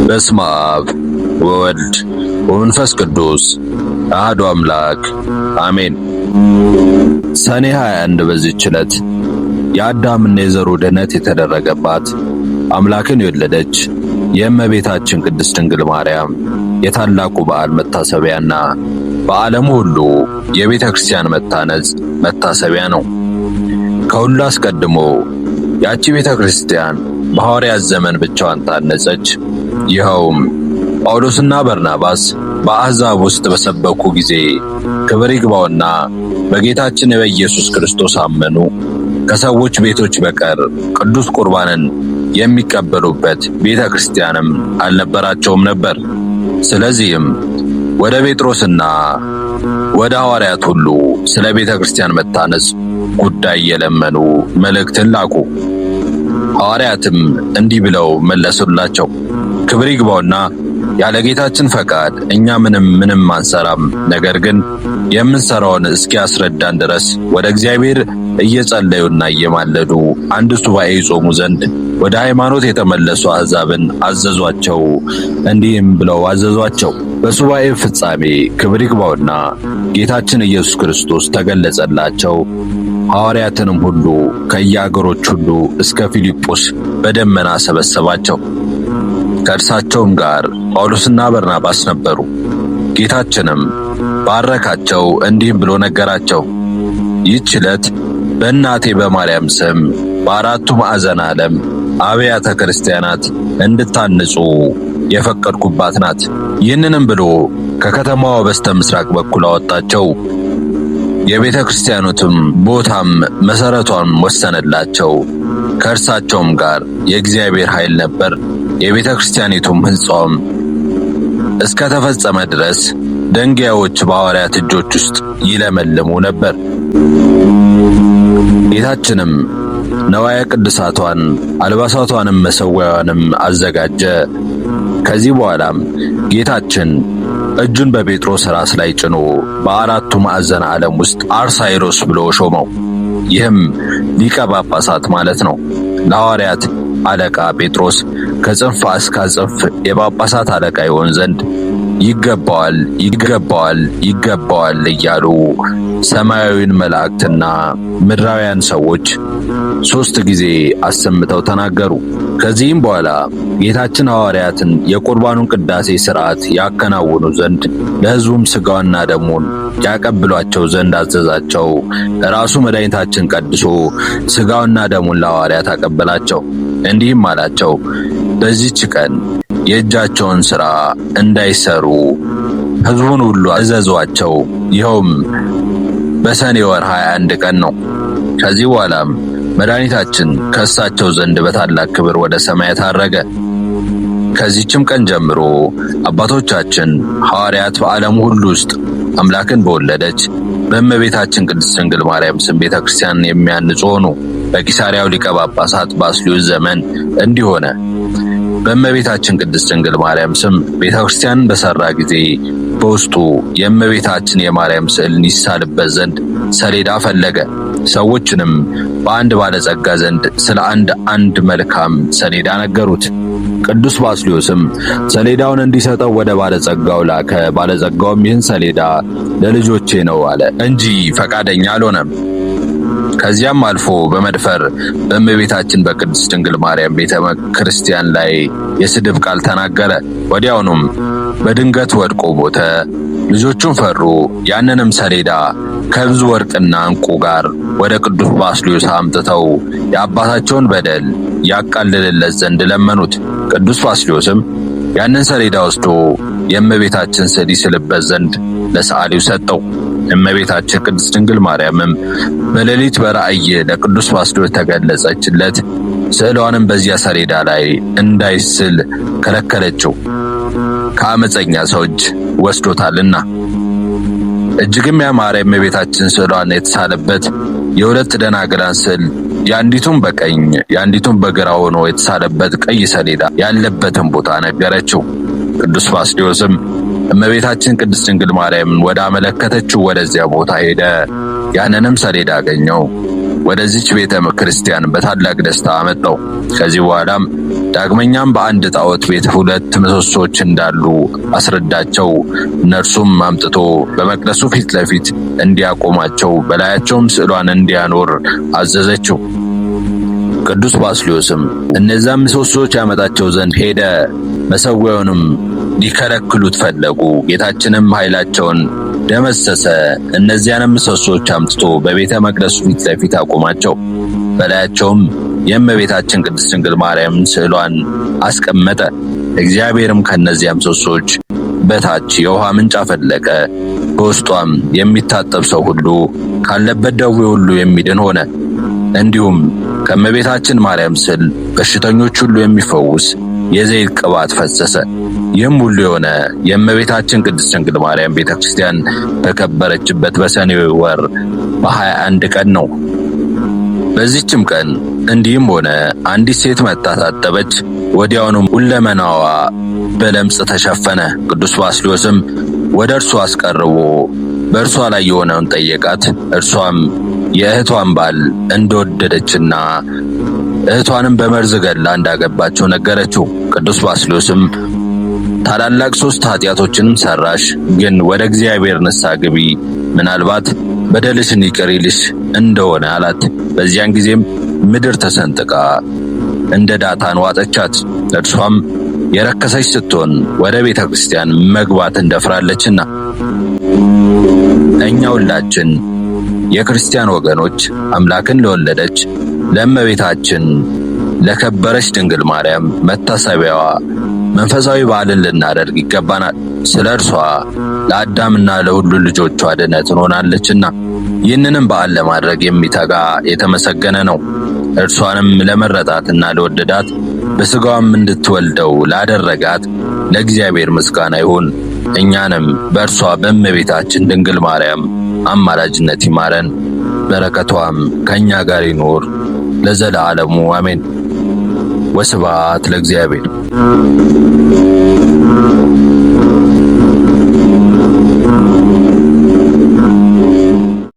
በስመ አብ ወወልድ ወመንፈስ ቅዱስ አሐዱ አምላክ አሜን። ሰኔ 21 በዚህች ዕለት የአዳምና የዘሩ ድኅነት የተደረገባት አምላክን የወለደች የእመቤታችን ቅድስት ድንግል ማርያም የታላቁ በዓል መታሰቢያና በዓለም ሁሉ የቤተ ክርስቲያን መታነጽ መታሰቢያ ነው። ከሁሉ አስቀድሞ ያቺ ቤተ ክርስቲያን በሐዋርያት ዘመን ብቻዋን ታነጸች። ይኸውም ጳውሎስና በርናባስ በአሕዛብ ውስጥ በሰበኩ ጊዜ ክብር ይግባውና በጌታችን በኢየሱስ ክርስቶስ አመኑ። ከሰዎች ቤቶች በቀር ቅዱስ ቁርባንን የሚቀበሉበት ቤተ ክርስቲያንም አልነበራቸውም ነበር። ስለዚህም ወደ ጴጥሮስና ወደ ሐዋርያት ሁሉ ስለ ቤተ ክርስቲያን መታነጽ ጉዳይ የለመኑ መልእክትን ላኩ። ሐዋርያትም እንዲህ ብለው መለሱላቸው። ክብር ይግባውና ያለ ጌታችን ፈቃድ እኛ ምንም አንሰራም። ነገር ግን የምንሰራውን እስኪያስረዳን ድረስ ወደ እግዚአብሔር እየጸለዩና እየማለዱ አንድ ሱባዔ ይጾሙ ዘንድ ወደ ሃይማኖት የተመለሱ አሕዛብን አዘዟቸው። እንዲህም ብለው አዘዟቸው። በሱባዔ ፍጻሜ ክብር ይግባውና ጌታችን ኢየሱስ ክርስቶስ ተገለጸላቸው። ሐዋርያትንም ሁሉ ከየአገሮች ሁሉ እስከ ፊልጶስ በደመና ሰበሰባቸው። ከእርሳቸውም ጋር ጳውሎስና በርናባስ ነበሩ። ጌታችንም ባረካቸው፣ እንዲህም ብሎ ነገራቸው። ይህች ዕለት በእናቴ በማርያም ስም በአራቱ ማዕዘነ ዓለም አብያተ ክርስቲያናት እንድታንጹ የፈቀድኩባት ናት። ይህንንም ብሎ ከከተማዋ በስተ ምስራቅ በኩል አወጣቸው። የቤተ ክርስቲያኑትም ቦታም መሠረቷን ወሰነላቸው። ከእርሳቸውም ጋር የእግዚአብሔር ኃይል ነበር። የቤተ ክርስቲያኒቱም ሕንጻውም እስከ ተፈጸመ ድረስ ደንጊያዎች በሐዋርያት እጆች ውስጥ ይለመልሙ ነበር። ጌታችንም ነዋየ ቅድሳቷን አልባሳቷንም መሠዊያዋንም አዘጋጀ። ከዚህ በኋላም ጌታችን እጁን በጴጥሮስ ራስ ላይ ጭኖ በአራቱ ማዕዘነ ዓለም ውስጥ አርሳይሮስ ብሎ ሾመው። ይህም ሊቀ ጳጳሳት ማለት ነው። ለሐዋርያት አለቃ ጴጥሮስ ከጽንፍ እስከ ጽንፍ የጳጳሳት አለቃ ይሆን ዘንድ ይገባዋል እያሉ ሰማያዊን መላእክትና ምድራውያን ሰዎች 3 ጊዜ አሰምተው ተናገሩ። ከዚህም በኋላ ጌታችን ሐዋርያትን የቁርባኑን ቅዳሴ ሥርዓት ያከናውኑ ዘንድ ለሕዝቡም ሥጋውና ደሙን ያቀብሏቸው ዘንድ አዘዛቸው። ራሱ መድኃኒታችን ቀድሶ ሥጋውና ደሙን ለሐዋርያት አቀበላቸው። እንዲህም አላቸው፣ በዚህች ቀን የእጃቸውን ሥራ እንዳይሰሩ ሕዝቡን ሁሉ አዘዟቸው። ይኸውም በሰኔ ወር 21 ቀን ነው። ከዚህ በኋላም መድኃኒታችን ከእሳቸው ዘንድ በታላቅ ክብር ወደ ሰማያት አረገ። ከዚህችም ቀን ጀምሮ አባቶቻችን ሐዋርያት በዓለም ሁሉ ውስጥ አምላክን በወለደች በእመቤታችን ቅድስት ድንግል ማርያም ስም ቤተ ክርስቲያን የሚያንጹ ሆኑ። በቂሳርያው ሊቀ ጳጳሳት ባስልዮስ ዘመን እንዲህ ሆነ። በእመቤታችን ቅድስት ድንግል ማርያም ስም ቤተ ክርስቲያንን በሠራ ጊዜ በውስጡ የእመቤታችን የማርያም ስዕልን ይሳልበት ዘንድ ሰሌዳ ፈለገ። ሰዎችንም በአንድ ባለጸጋ ዘንድ ስለ አንድ መልካም ሰሌዳ ነገሩት። ቅዱስ ባስልዮስም ሰሌዳውን እንዲሰጠው ወደ ባለጸጋው ላከ። ባለጸጋውም ይህን ሰሌዳ ለልጆቼ ነው አለ እንጂ ፈቃደኛ አልሆነም። ከዚያም አልፎ በመድፈር በእመቤታችን በቅድስት ድንግል ማርያም ቤተ ክርስቲያን ላይ የስድብ ቃል ተናገረ። ወዲያውኑም በድንገት ወድቆ ሞተ። ልጆቹም ፈሩ። ያንንም ሰሌዳ ከብዙ ወርቅና ዕንቁ ጋር ወደ ቅዱስ ባስልዮስ አምጥተው የአባታቸውን በደል ያቃልልለት ዘንድ ለመኑት። ቅዱስ ባስልዮስም ያንን ሰሌዳ ወስዶ የእመቤታችን ስዕል ይስልበት ዘንድ ለሰዓሊው ሰጠው። እመቤታችን ቅድስት ድንግል ማርያምም በሌሊት በራእይ ለቅዱስ ባስልዮስ ተገለጸችለት። ስዕሏንም በዚያ ሰሌዳ ላይ እንዳይስል ከለከለችው፣ ከአመፀኛ ሰው እጅ ወስዶታልና። እጅግም ያማረ የእመቤታችን ስዕሏን የተሳለበት የሁለት ደናግላን ስዕል የአንዲቱም በቀኝ የአንዲቱም በግራ ሆኖ የተሳለበት ቀይ ሰሌዳ ያለበትን ቦታ ነገረችው። ቅዱስ ባስልዮስም እመቤታችን ቅድስት ድንግል ማርያምን ወደ አመለከተችው ወደዚያ ቦታ ሄደ። ያንንም ሰሌዳ አገኘው። ወደዚች ቤተ ክርስቲያን በታላቅ ደስታ አመጣው። ከዚህ በኋላም ዳግመኛም በአንድ ጣዖት ቤት 2 ምሰሶች እንዳሉ አስረዳቸው። እነርሱም አምጥቶ በመቅደሱ ፊት ለፊት እንዲያቆማቸው በላያቸውም ስዕሏን እንዲያኖር አዘዘችው። ቅዱስ ባስልዮስም እነዚያን ምሰሶች ያመጣቸው ዘንድ ሄደ። መሠዊያውንም ሊከለክሉት ፈለጉ። ጌታችንም ኃይላቸውን ደመሰሰ። እነዚያንም ምሰሶች አምጥቶ በቤተ መቅደሱ ፊት ለፊት አቆማቸው። በላያቸውም የእመቤታችን ቅድስት ድንግል ማርያም ስዕሏን አስቀመጠ። እግዚአብሔርም ከነዚያ ምሰሶች በታች የውሃ ምንጭ አፈለቀ። በውስጧም የሚታጠብ ሰው ሁሉ ካለበት ደዌ ሁሉ የሚድን ሆነ። እንዲሁም ከእመቤታችን ማርያም ስዕል በሽተኞች ሁሉ የሚፈውስ የዘይት ቅባት ፈሰሰ። ይህም ሁሉ የሆነ የእመቤታችን ቅድስት ድንግል ማርያም ቤተክርስቲያን በከበረችበት በሰኔ ወር በ21 ቀን ነው። በዚህችም ቀን እንዲህም ሆነ፣ አንዲት ሴት መጥታ ታጠበች። ወዲያውኑም ሁለመናዋ በለምጽ ተሸፈነ። ቅዱስ ባስልዮስም ወደ እርሱ አስቀርቦ በእርሷ ላይ የሆነውን ጠየቃት። እርሷም የእህቷን ባል እንደወደደችና እህቷንም በመርዝ ገላ እንዳገባቸው ነገረችው። ቅዱስ ባስልዮስም ታላላቅ 3 ኃጢአቶችንም ሰራሽ፣ ግን ወደ እግዚአብሔር ንስሐ ግቢ፣ ምናልባት በደልሽን ይቅር ይልሽ እንደሆነ አላት። በዚያን ጊዜም ምድር ተሰንጥቃ እንደ ዳታን ዋጠቻት። እርሷም የረከሰች ስትሆን ወደ ቤተ ክርስቲያን መግባት እንደፍራለችና። እኛ ሁላችን የክርስቲያን ወገኖች አምላክን ለወለደች ለእመቤታችን ለከበረች ድንግል ማርያም መታሰቢያዋ መንፈሳዊ በዓልን ልናደርግ ይገባናል። ስለ እርሷ ለአዳምና ለሁሉ ልጆቿ ድነት ሆናለችና ይህንንም በዓል ለማድረግ የሚተጋ የተመሰገነ ነው። እርሷንም ለመረጣትና ለወደዳት በሥጋዋም እንድትወልደው ላደረጋት ለእግዚአብሔር ምስጋና ይሁን። እኛንም በእርሷ በእመቤታችን ድንግል ማርያም አማላጅነት ይማረን፣ በረከቷም ከእኛ ጋር ይኖር ለዘለዓለሙ አሜን። ወስብሐት ለእግዚአብሔር።